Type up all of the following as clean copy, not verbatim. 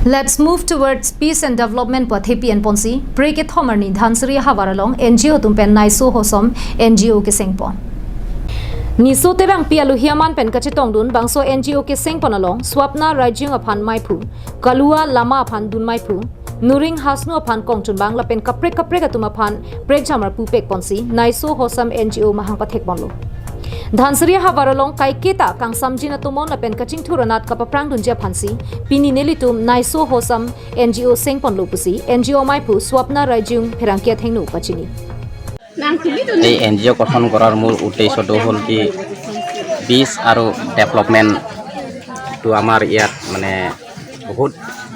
Let's move towards peace and development pathipi and ponsi. Break it homarni Dhansiri havaralong NGO tumpen Naiso Hosam NGO keseng pon. Niso terang pialu hiaman pen kacetong dun bangso NGO keseng ponalong swapna rajing aphan maipu kalua lama aphan dun maipu nuring hasnu aphan kongchun bang lapen kapre katuma aphan break jamar pupek ponsi Naiso Hosam NGO mahang pathek bonlo. Dhansiri havaralong kai keta kang samjina tumon lapen kaching thuranat kapaprang dunja phansi pini nelitum Naiso Hosam NGO sengpon lopusi NGO maipu swapna rajung pherangkia thengnu pachini এই NGO গঠন কৰাৰ মূল উদ্দেশ্যটো হ'ল কি piece আৰু ডেভেলপমেণ্টটো আমাৰ ইয়াত মানে বহুত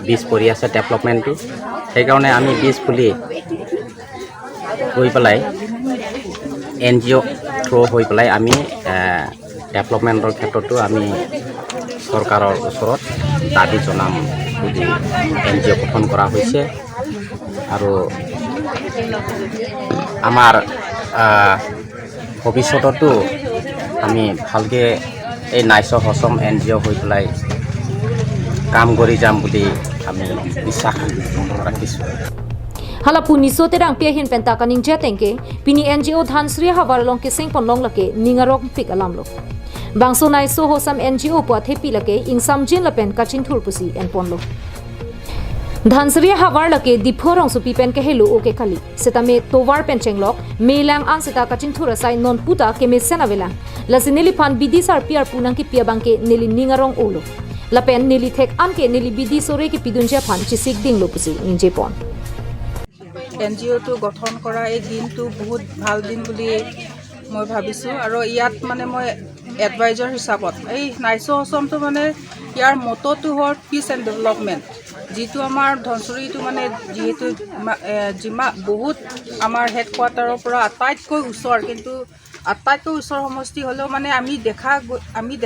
পিছ পৰি আছে ডেভেলপমেণ্টটো সেইকাৰণে আমি পিছ ফুলি গৈ পেলাই NGO থ্ৰু হৈ পেলাই আমি ডেভেলপমেণ্টৰ ক্ষেত্ৰতো আমি চৰকাৰৰ ওচৰত দাবী জনাম বুলি NGO গঠন কৰা হৈছে আৰু আমাৰ ভৱিষ্যততো আমি ভালকৈ এই নাইছো হসম NGO হৈ পেলাই কাম কৰি যাম বুলি আমি বিশ্বাস ৰাখিছোঁ Halapu niso terang piahin penta kaning jetengke pini NGO Dhansiri havaralong keseng ponlong lake ningarok pik alamlo bangso Naiso Hosam NGO puat hepi lake ingsam jin lapen kaching thurpusi en ponlo Dhansiri havar lake diphorong su pipen ke helu oke khali setame towar penchenglok melang an seta kaching thurasai non puta ke mesena velang lasineli phan bidi sar piar punang ki piabangke neli ningarong olo lapen neli thek an ke neli bidi sore ki pidunja phan chisik ding lopusi ninje pon NGO to গঠন কৰা এই দিনটো বহুত ভাল দিন বুলি মই ভাবিছো আৰু ইয়াত মানে মই এডভাইজাৰ হিচাপত এই নাইছো হসমটো মানে ইয়াৰ মটটো হ'ল পিচ এণ্ড ডেভেলপমেণ্ট যিটো আমাৰ ধনসুৰীটো মানে যিহেতু বহুত আমাৰ হেড কোৱাৰ্টাৰৰ পৰা আটাইতকৈ ওচৰ কিন্তু আটাইতকৈ ওচৰ সমষ্টি হ'লেও মানে আমি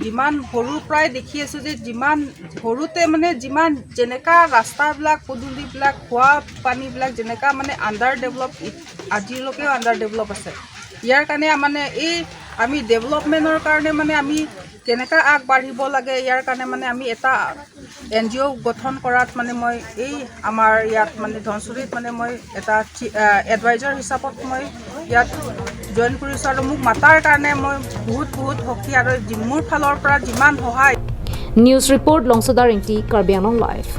যিমান সৰু প্ৰায় দেখি আছোঁ যে যিমান সৰুতে মানে যিমান যেনেকা ৰাস্তাবিলাক পদূলিবিলাক খোৱা পানীবিলাক যেনেকা মানে আণ্ডাৰ ডেভেলপ আজিলৈকে আণ্ডাৰ ডেভেলপ আছে ইয়াৰ কাৰণে মানে এই আমি ডেভেলপমেণ্টৰ কাৰণে মানে আমি কেনেকা আগবাঢ়িব লাগে ইয়াৰ কাৰণে মানে আমি এটা NGO গঠন কৰাত মানে মই এই আমাৰ ইয়াত মানে ধনসুৰীত মানে মই এটা এডভাইজাৰ হিচাপত মই ইয়াত জইন কৰিছোঁ আৰু মোক মাতাৰ কাৰণে মই বহুত শক্তি আৰু মোৰ ফালৰ পৰা যিমান সহায় News report Longsodar Inti Karbi Anong Live